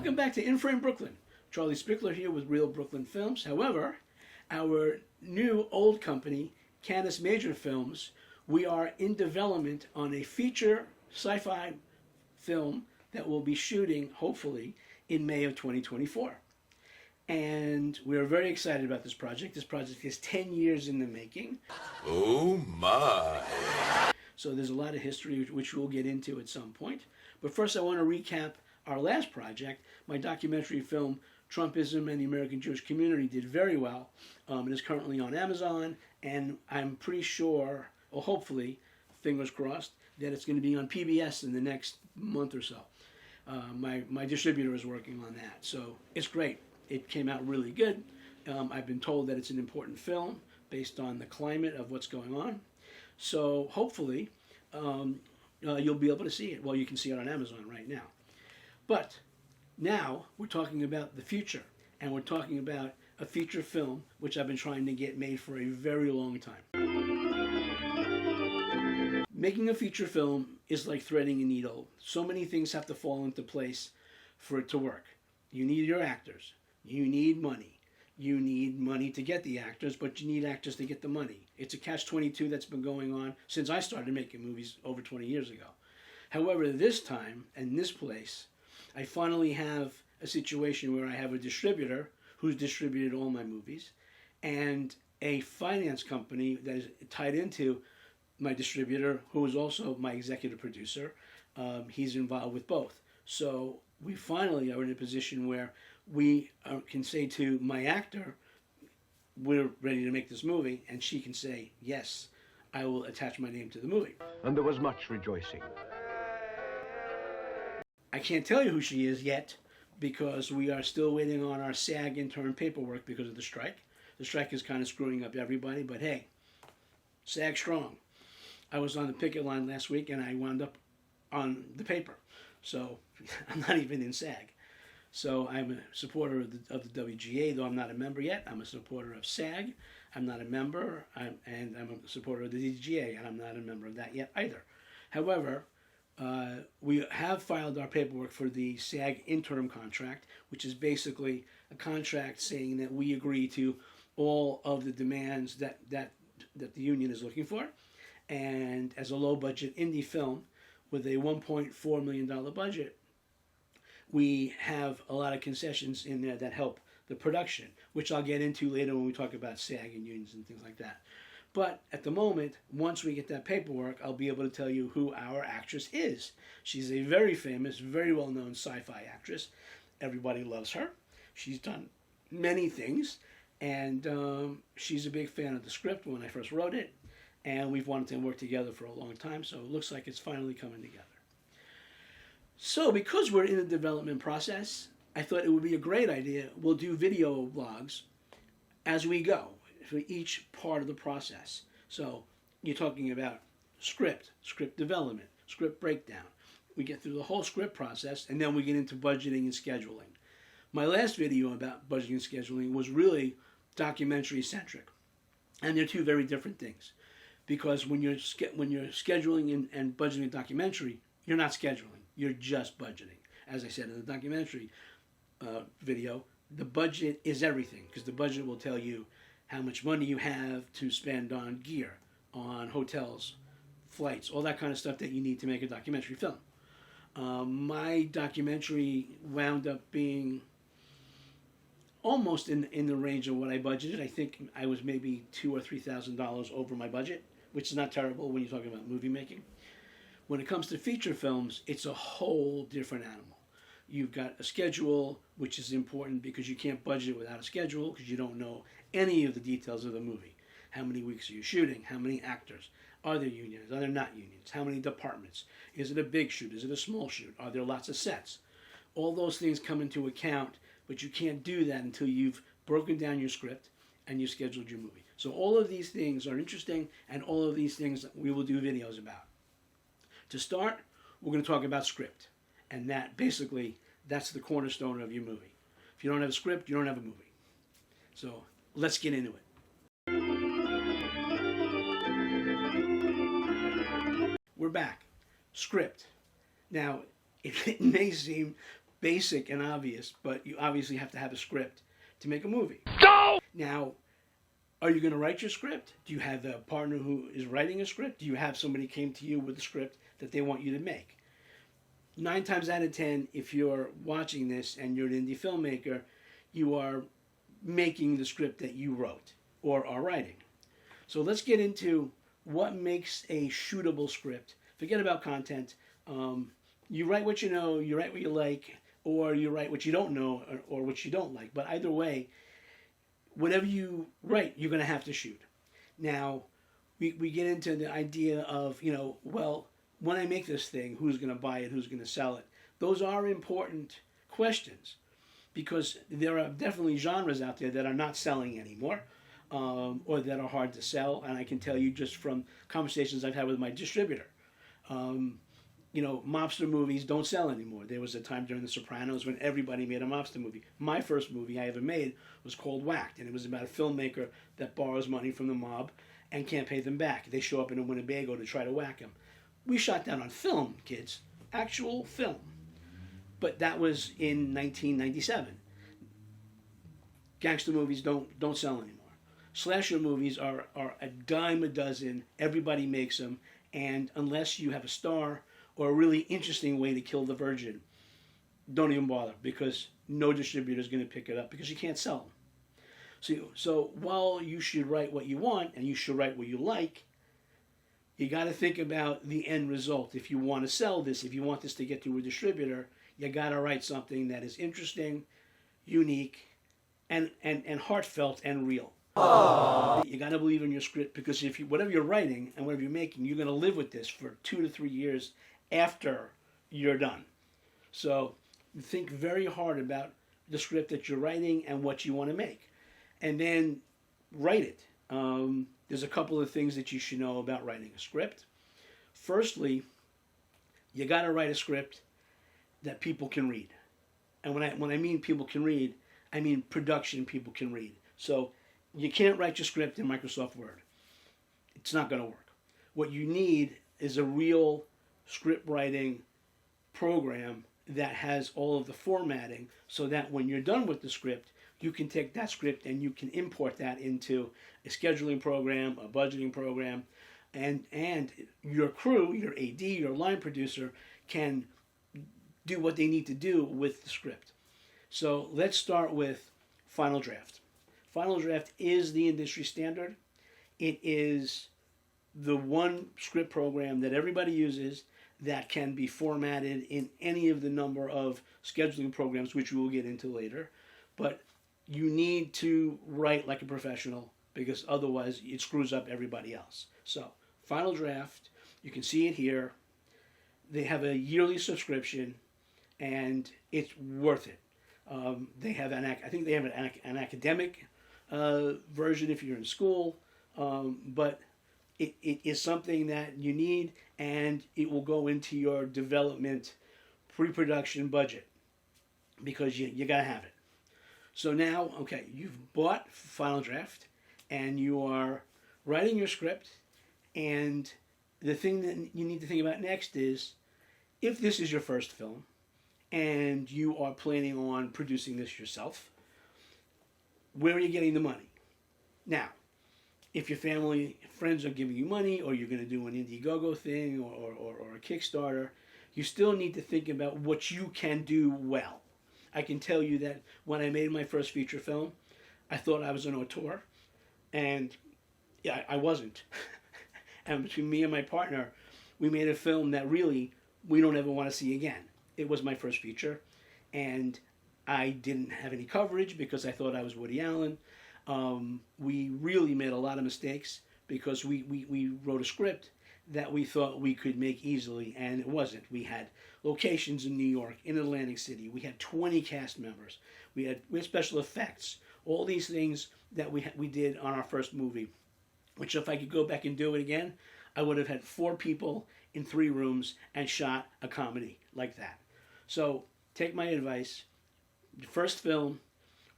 Welcome back to In Frame Brooklyn. Charlie Spickler here with Real Brooklyn Films. However, our new old company, Canis Major Films, we are in development on a feature sci-fi film that we'll be shooting, hopefully, in May of 2024. And we're very excited about this project. This project is 10 years in the making. Oh my. So there's a lot of history which we'll get into at some point. But first I want to recap our last project. My documentary film, Trumpism and the American Jewish Community, did very well. It is currently on Amazon, and I'm pretty sure, or hopefully, fingers crossed, that it's going to be on PBS in the next month or so. My distributor is working on that, so it's great. It came out really good. I've been told that it's an important film based on the climate of what's going on. So hopefully you'll be able to see it. Well, you can see it on Amazon right now. But now we're talking about the future, and we're talking about a feature film which I've been trying to get made for a very long time. Making a feature film is like threading a needle. So many things have to fall into place for it to work. You need your actors. You need money. You need money to get the actors, but you need actors to get the money. It's a catch-22 that's been going on since I started making movies over 20 years ago. However, this time and this place, I finally have a situation where I have a distributor who's distributed all my movies and a finance company that is tied into my distributor, who is also my executive producer. He's involved with both. So we finally are in a position where we can say to my actor, we're ready to make this movie, and she can say, yes, I will attach my name to the movie. And there was much rejoicing. I can't tell you who she is yet because we are still waiting on our SAG intern paperwork because of the strike. The strike is kind of screwing up everybody, but hey, SAG strong. I was on the picket line last week and I wound up on the paper. So I'm not even in SAG. So I'm a supporter of the WGA, though I'm not a member yet. I'm a supporter of SAG. I'm not a member, and I'm a supporter of the DGA, and I'm not a member of that yet either. However, we have filed our paperwork for the SAG interim contract, which is basically a contract saying that we agree to all of the demands that the union is looking for. And as a low-budget indie film with a $1.4 million budget, we have a lot of concessions in there that help the production, which I'll get into later when we talk about SAG and unions and things like that. But at the moment, once we get that paperwork, I'll be able to tell you who our actress is. She's a very famous, very well-known sci-fi actress. Everybody loves her. She's done many things, and she's a big fan of the script when I first wrote it, and we've wanted to work together for a long time, so it looks like it's finally coming together. So because we're in the development process, I thought it would be a great idea. We'll do video vlogs as we go for each part of the process. So you're talking about script development, script breakdown. We get through the whole script process, and then we get into budgeting and scheduling. My last video about budgeting and scheduling was really documentary-centric. And they're two very different things. Because when you're scheduling and budgeting a documentary, you're not scheduling. You're just budgeting. As I said in the documentary video, the budget is everything, because the budget will tell you how much money you have to spend on gear, on hotels, flights, all that kind of stuff that you need to make a documentary film. My documentary wound up being almost in the range of what I budgeted. I think I was maybe $2,000 or $3,000 over my budget, which is not terrible when you're talking about movie making. When it comes to feature films, it's a whole different animal. You've got a schedule, which is important because you can't budget without a schedule because you don't know any of the details of the movie. How many weeks are you shooting? How many actors? Are there unions? Are there not unions? How many departments? Is it a big shoot? Is it a small shoot? Are there lots of sets? All those things come into account, but you can't do that until you've broken down your script and you've scheduled your movie. So all of these things are interesting, and all of these things we will do videos about. To start, we're going to talk about script. And that, basically, that's the cornerstone of your movie. If you don't have a script, you don't have a movie. So let's get into it. We're back. Script. Now, it may seem basic and obvious, but you obviously have to have a script to make a movie. No! Now, are you going to write your script? Do you have a partner who is writing a script? Do you have somebody came to you with a script that they want you to make? 9 times out of 10, if you're watching this and you're an indie filmmaker, you are making the script that you wrote or are writing. So let's get into what makes a shootable script. Forget about content. You write what you know, you write what you like, or you write what you don't know or what you don't like. But either way, whatever you write, you're going to have to shoot. Now, we get into the idea of, well, when I make this thing, who's going to buy it, who's going to sell it? Those are important questions because there are definitely genres out there that are not selling anymore or that are hard to sell. And I can tell you just from conversations I've had with my distributor, mobster movies don't sell anymore. There was a time during The Sopranos when everybody made a mobster movie. My first movie I ever made was called Whacked, and it was about a filmmaker that borrows money from the mob and can't pay them back. They show up in a Winnebago to try to whack him. We shot that on film, kids. Actual film. But that was in 1997. Gangster movies don't sell anymore. Slasher movies are a dime a dozen. Everybody makes them. And unless you have a star or a really interesting way to kill the virgin, don't even bother because no distributor is going to pick it up because you can't sell them. So while you should write what you want and you should write what you like, you got to think about the end result. If you want to sell this, if you want this to get to a distributor, you got to write something that is interesting, unique, and heartfelt and real. Aww. You got to believe in your script because if whatever you're writing and whatever you're making, you're going to live with this for 2 to 3 years after you're done. So think very hard about the script that you're writing and what you want to make. And then write it. There's a couple of things that you should know about writing a script. Firstly, you got to write a script that people can read. And when I mean people can read, I mean production people can read. So you can't write your script in Microsoft Word. It's not going to work. What you need is a real script writing program that has all of the formatting so that when you're done with the script, you can take that script and you can import that into a scheduling program, a budgeting program, and your crew, your AD, your line producer can do what they need to do with the script. So let's start with Final Draft. Final Draft is the industry standard. It is the one script program that everybody uses that can be formatted in any of the number of scheduling programs, which we will get into later. But you need to write like a professional because otherwise it screws up everybody else. So, Final Draft, you can see it here. They have a yearly subscription, and it's worth it. They have I think they have an academic version if you're in school, but it is something that you need, and it will go into your development pre-production budget because you got to have it. So now, okay, you've bought Final Draft, and you are writing your script, and the thing that you need to think about next is, if this is your first film, and you are planning on producing this yourself, where are you getting the money? Now, if your family, friends are giving you money, or you're going to do an Indiegogo thing, or a Kickstarter, you still need to think about what you can do well. I can tell you that when I made my first feature film, I thought I was an auteur, and yeah, I wasn't. And between me and my partner, we made a film that really we don't ever want to see again. It was my first feature, and I didn't have any coverage because I thought I was Woody Allen. We really made a lot of mistakes because we wrote a script that we thought we could make easily, and it wasn't. We had locations in New York, in Atlantic City. We had 20 cast members. We had special effects. All these things that we did on our first movie, which if I could go back and do it again, I would have had 4 people in 3 rooms and shot a comedy like that. So take my advice. Your first film,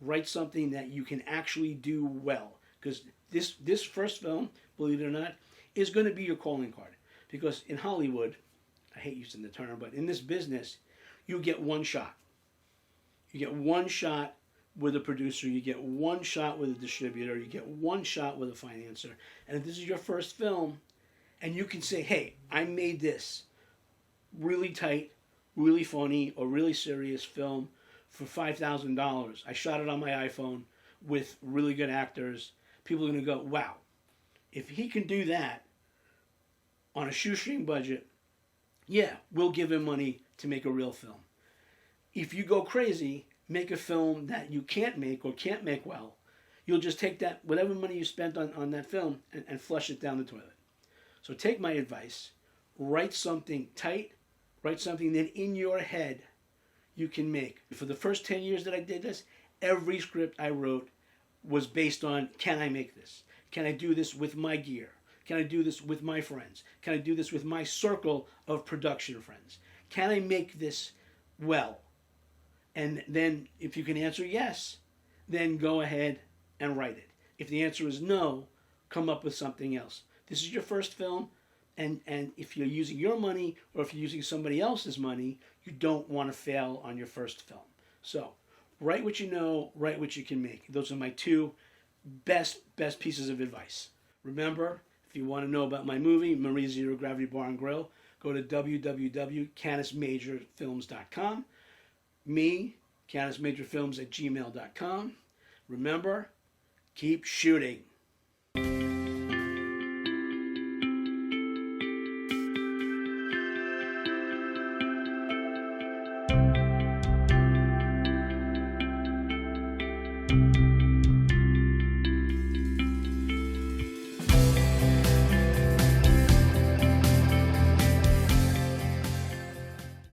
write something that you can actually do well. Because this first film, believe it or not, is going to be your calling card. Because in Hollywood, I hate using the term, but in this business, you get one shot. You get one shot with a producer, you get one shot with a distributor, you get one shot with a financer. And if this is your first film, and you can say, hey, I made this really tight, really funny, or really serious film for $5,000. I shot it on my iPhone with really good actors. People are going to go, wow, if he can do that on a shoestring budget, yeah, we'll give him money to make a real film. If you go crazy, make a film that you can't make or can't make well, you'll just take that, whatever money you spent on that film, and flush it down the toilet. So take my advice, write something tight, write something that in your head you can make. For the first 10 years that I did this, every script I wrote was based on, can I make this? Can I do this with my gear? Can I do this with my friends? Can I do this with my circle of production friends? Can I make this well? And then if you can answer yes, then go ahead and write it. If the answer is no, come up with something else. This is your first film, and if you're using your money or if you're using somebody else's money, you don't want to fail on your first film. So write what you know, write what you can make. Those are my two best pieces of advice. Remember, if you want to know about my movie, Marie Zero Gravity Bar and Grill, go to www.canismajorfilms.com. Me, canismajorfilms@gmail.com. Remember, keep shooting.